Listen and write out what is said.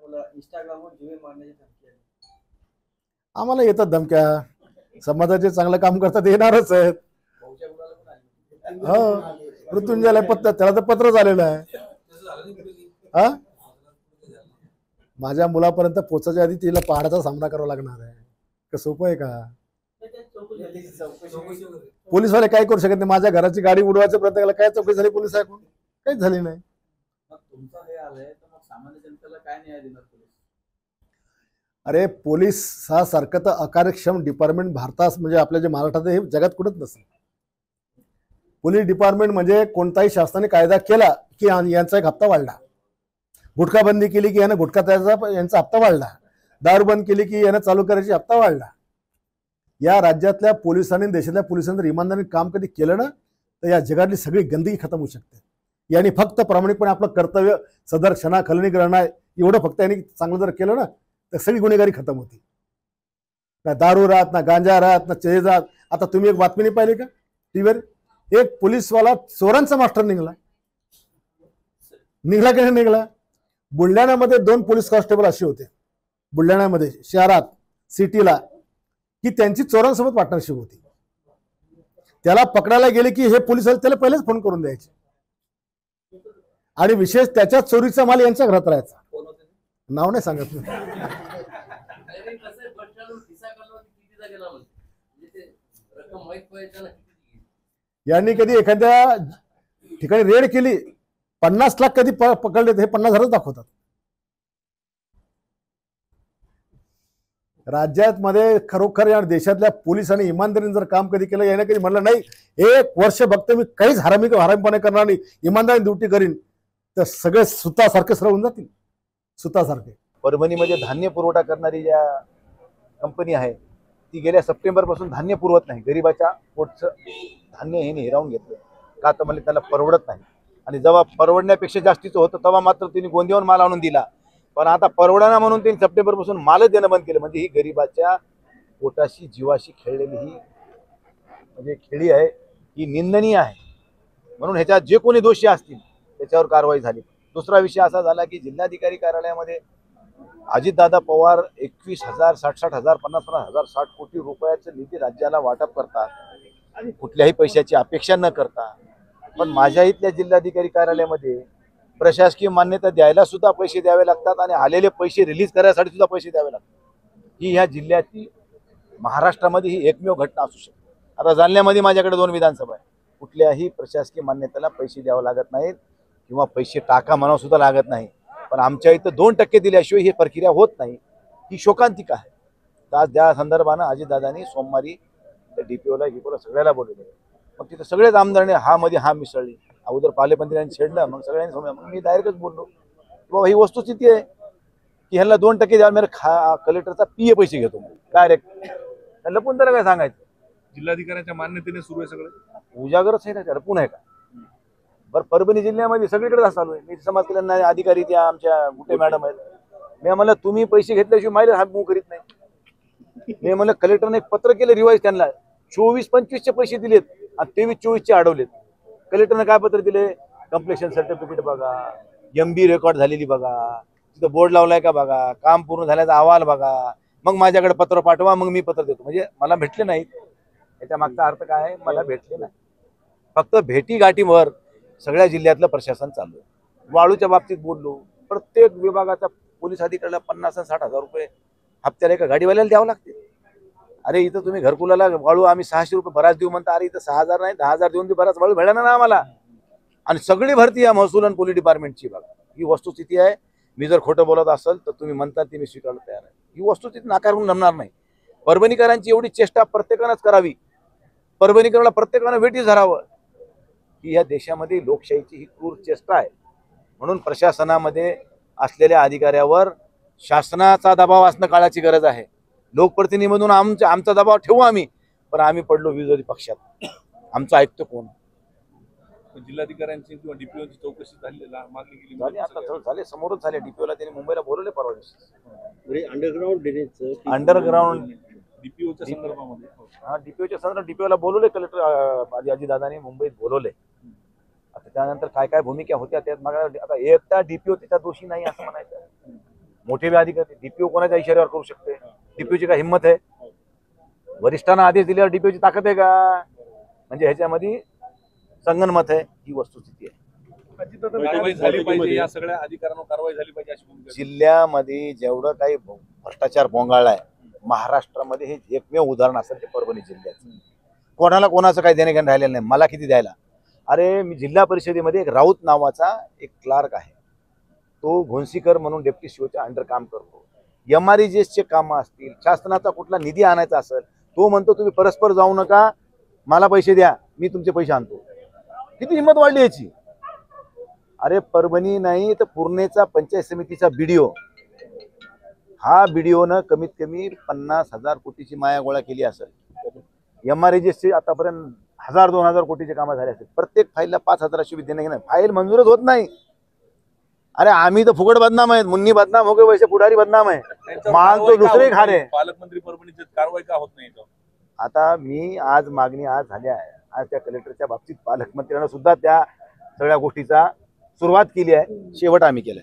मुलं इंस्टाग्रामवर जीवे मारण्याची धमकी आली. आम्हाला येतात धमक्या, समाजाचे चांगलं काम करतात येणारच आहेत. भाऊच्या मुलाला पण आली. हो, मृत्युंजयला पत्र, त्याला तर पत्र झालेलं आहे. हा, माझ्या मुलापर्यंत पोहोचायच्या आधी तिला पहाडाचा सामना करावा लागणार आहे. का सोपं आहे का? पोलीसवाले काय करू शकत नाही. माझ्या घराची गाडी उडवायचा प्रयत्न केला, काय चौकशी झाली पोलीस ऐकून? काहीच झाली नाही. मग तुमचं हे आलंय तर मग सामान्य जनतेला काय न्याय देणार पोलीस? अरे, पोलीस हा सारखं तर अकार्यक्षम डिपार्टमेंट भारतात म्हणजे आपल्या जे महाराष्ट्रात हे जगात कुठंच नसेल. पोलीस डिपार्टमेंट म्हणजे कोणताही शासनाने कायदा केला की यांचा एक हप्ता वाढला, गुटखा बंदी केली की यानं गुटखा त्याचा यांचा हप्ता वाढला, दारू बंद केली की यानं चालू करायची हप्ता वाढला. या राज्यातल्या पोलिसांनी, देशातल्या पोलिसांनी जर इमानदारीने काम कधी केलं ना, तर या जगातली सगळी गंदगी खतम होऊ शकते. यांनी फक्त प्रामाणिकपणे आपलं कर्तव्य सदर्शना खलनीकरणा एवढं फक्त यांनी चांगलं जर केलं ना, तर सगळी गुन्हेगारी खतम होती. ना दारू राहत, ना गांजा राहत, ना चेज राहत. आता तुम्ही एक बातमी नाही पाहिली का टीव्हीवर? एक पोलीसवाला चोरांचा मास्टर निघला की नाही निघला? बुलढाण्यामध्ये 2 पोलीस कॉन्स्टेबल असे होते बुलढाण्यामध्ये शहरात, सिटीला, की त्यांची चोरांसोबत पार्टनरशिप होती. त्याला पकडायला गेले की हे पोलीस त्याला पहिलेच फोन करून द्यायचे, आणि विशेष त्याच्या चोरीचा माल यांच्या घरात राहायचा. नाव नाही सांगत मी. यांनी कधी एखाद्या ठिकाणी रेड केली, 50 लाख कधी पकडले, हे 50,000 दाखवतात. राज्यात मध्ये खरोखर या देशातल्या पोलिसांनी इमानदारीने जर काम कधी केलं, याने कधी म्हणलं नाही 1 वर्ष बघते मी काहीच हरामीपणे करणार नाही, इमानदारीने ड्युटी करीन, तर सगळे सुतासारखे सरळ होऊन जातील. सुतासारखे. परभणीमध्ये धान्य पुरवठा करणारी ज्या कंपनी आहे ती गेल्या सप्टेंबरपासून धान्य पुरवत नाही. गरिबाच्या पोटचं धान्य हे हिरावून घेतलं का, तर म्हणजे त्याला परवडत नाही. आणि जेव्हा परवडण्यापेक्षा जास्तीचं होतं तेव्हा मात्र त्यांनी गोंदियावरून माल आणून दिला. पण आता परवडना म्हणून त्यांनी सप्टेंबरपासून मालच देणं बंद केलं. म्हणजे ही गरिबाच्या पोटाशी जीवाशी खेळलेली ही म्हणजे खेळी आहे, ही निंदनीय आहे. म्हणून ह्याच्यात जे कोणी दोषी असतील त्याच्यावर कारवाई झाली. दुसरा विषय असा झाला की जिल्हाधिकारी कार्यालयामध्ये अजितदादा पवार 21,000, 60,000, 50,000, 60 कोटी रुपयाचं निधी राज्याला वाटप करतात आणि कुठल्याही पैशाची अपेक्षा न करता. पण माझ्या इथल्या जिल्हाधिकारी कार्यालयामध्ये प्रशासकीय मान्यता द्यायला सुद्धा पैसे द्यावे लागतात आणि आलेले पैसे रिलीज करायसाठी सुद्धा पैसे द्यावे लागतात. ही ह्या जिल्ह्याची महाराष्ट्रामध्ये ही एकमेव घटना असू शकते. आता जालन्यामध्ये माझ्याकडे 2 विधानसभा आहे. कुठल्याही प्रशासकीय मान्यतेला पैसे द्यावे लागत नाहीत किंवा पैसे टाका म्हणावं सुद्धा लागत नाही. पण आमच्या इथं 2% दिल्याशिवाय ही प्रक्रिया होत नाही. ही शोकांतिका आहे. तर त्या संदर्भानं अजितदादांनी सोमवारी DPOला गिपोला सगळ्याला बोलवलं. मग तिथं सगळेच आमदारांनी हा मिसळली. अगोदर पालेपंत्र्यांनी छेडलं, मग सगळ्यांनी समजा. मग मी डायरेक्टच बोललो बाबा ही वस्तुस्थिती आहे की ह्याला 2% द्यावं. मी कलेक्टरचा PA पैसे घेतो डायरेक्ट. लपून त्याला काय सांगायचं? जिल्हाधिकाऱ्यांच्या मान्यतेने सुरू आहे सगळं. उजागरच आहे ना, त्याला पुन्हा आहे का? बरं, परभणी जिल्ह्यामध्ये सगळीकडे चालू आहे. मी समाज कल्याण अधिकारी त्या आमच्या गुटे मॅडम आहेत. मी म्हणलं तुम्ही पैसे घेतल्याशिवाय माहिती हा मूव करीत नाही. मी म्हणलं कलेक्टरने एक पत्र केलं रिवाईज, त्यांना 24-25चे पैसे दिलेत आणि 23-24चे अडवलेत. कलेक्टरने काय पत्र दिले? कम्प्लेशन सर्टिफिकेट बघा, MB रेकॉर्ड झालेली बघा, तिथं बोर्ड लावलाय का बघा, काम पूर्ण झाल्याचा अहवाल बघा, मग माझ्याकडे पत्र पाठवा, मग मी पत्र देतो. म्हणजे मला भेटले नाहीत. याच्या मागचा अर्थ काय आहे? मला भेटले नाही. फक्त भेटी गाठीवर सगळ्या जिल्ह्यातलं प्रशासन चालू आहे. वाळूच्या बाबतीत बोललो, प्रत्येक विभागाचा पोलीस अधिकाऱ्याला 50 आणि 60,000 रुपये हप्त्याला एका गाडीवाल्याला द्यावं लागते. अरे इथं तुम्ही घरकुलाला वाळू आम्ही 600 रुपये बराच देऊ म्हणता. अरे इथं 6,000 नाही 10,000 देऊन बी बराच वाळू भेटणार ना आम्हाला. आणि सगळी भरती या महसूल आणि पोलीस डिपार्टमेंटची बघा. ही वस्तुस्थिती आहे. मी जर खोटं बोलत असेल तर तुम्ही म्हणता ती मी स्वीकारायला तयार आहे. ही वस्तुस्थिती नाकारून जमणार नाही. परभणीकरांची एवढी चेष्टा प्रत्येकानंच करावी. परभणीकरांना प्रत्येकानं वेटीस धरावं. ही या देशामध्ये लोकशाहीची ही क्रूर चेष्टा आहे. म्हणून प्रशासनामध्ये असलेल्या अधिकाऱ्यावर शासनाचा दबाव असणं काळाची गरज आहे. लोकप्रतिनिधी म्हणून आमचा दबाव ठेवू आम्ही, पण आम्ही पडलो विरोधी पक्षात. आमचं ऐकतो कोण? जिल्हाधिकाऱ्यांची किंवा DPOची चौकशी मागणी केली झाली. आता झाले, समोरच झाले. DPOला त्यांनी मुंबईला बोलवले परवा दिवशी. अंडरग्राउंड DPOच्या संदर्भामध्ये. हा, DPOच्या संदर्भात DPOला बोलवले कलेक्टर अजितदादांनी मुंबईत बोलवले. आता त्यानंतर काय काय भूमिका होत्या त्यात मग आता एकटा DPO त्याचा दोषी नाही असं म्हणायचं. मोठे अधिकारी डीपीओ कोणाच्या इशाऱ्यावर करू शकते? डीपीओची काय हिंमत आहे? वरिष्ठांना आदेश दिल्यावर डीपीओची ताकद आहे का? म्हणजे ह्याच्यामध्ये संगनमत आहे, ही वस्तुस्थिती आहे. कारवाई झाली पाहिजे, या सगळ्या अधिकाऱ्यांवर कारवाई झाली पाहिजे अशी भूमिका आहे. जिल्ह्यामध्ये जेवढं काही भ्रष्टाचार बोंगाळलाय महाराष्ट्रामध्ये हे एकमेव उदाहरण असेल ते परभणी जिल्ह्याचं. कोणाला कोणाचं काही देणे घेणं राहिलेलं नाही. मला किती द्यायला? अरे मी जिल्हा परिषदेमध्ये एक राऊत नावाचा एक क्लार्क आहे, तो घोणसीकर म्हणून डेप्टी सीओच्या अंडर काम करतो. MREGSचे कामं असतील, शासनाचा कुठला निधी आणायचा असेल, तो म्हणतो तुम्ही परस्पर जाऊ नका, मला पैसे द्या, मी तुमचे पैसे आणतो. किती हिंमत वाढली याची? अरे परभणी नाही तर पूर्णेचा पंचायत समितीचा BDO, हा BDOनं कमीत कमी 50,000 कोटीची माया गोळा केली असेल. MREGSचे आतापर्यंत 1000-2000 कोटीचे कामं झाले असेल. प्रत्येक फाईलला 5,000 शिवाय देणं घेणं, फाईल मंजूरच होत नाही. अरे आम्ही तर फुकट बदनाम आहेत, मुन्नी बदनाम हो गए वैसे पुढारी बदनाम आहे. त्यांच्यावर माल तो कारवाई का दुसरे होत खा नाही? रहे. पालकमंत्री परभणीचे कारवाई का होत नाही याच्यावर? आता मी आज मागणी आज झाल्या आहे, आज त्या कलेक्टरच्या बाबतीत पालकमंत्र्यांना सुद्धा त्या सगळ्या गोष्टीचा सुरुवात केली आहे, शेवट आम्ही केलाय.